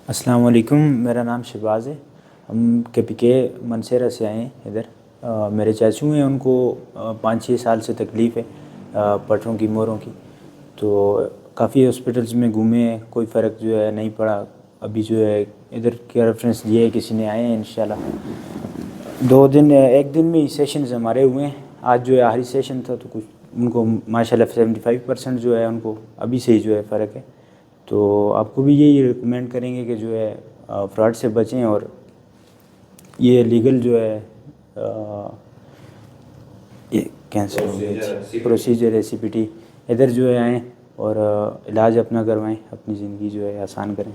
अस्सलाम वालेकुम, मेरा नाम शहबाज़ है। हम के मनसेरा से आए हैं इधर। मेरे चाचू हैं, उनको 5-6 साल से तकलीफ़ है पटरों की, मोरों की। तो काफ़ी हॉस्पिटल्स में घूमे हैं, कोई फ़र्क जो है नहीं पड़ा। अभी जो है इधर क्या रेफरेंस दिया है, किसी ने, आए हैं इंशाल्लाह। 1 दिन में ही सेशंस हमारे हुए हैं। आज जो है आखिरी सेशन था, तो कुछ उनको माशाल्लाह 75% जो है उनको अभी से ही जो है फ़र्क है। तो आपको भी यही रिकमेंड करेंगे कि जो है फ्रॉड से बचें, और ये लीगल जो है ये कैंसिल हो गया प्रोसीजर है CPT, इधर जो है आएँ और इलाज अपना करवाएं, अपनी ज़िंदगी जो है आसान करें।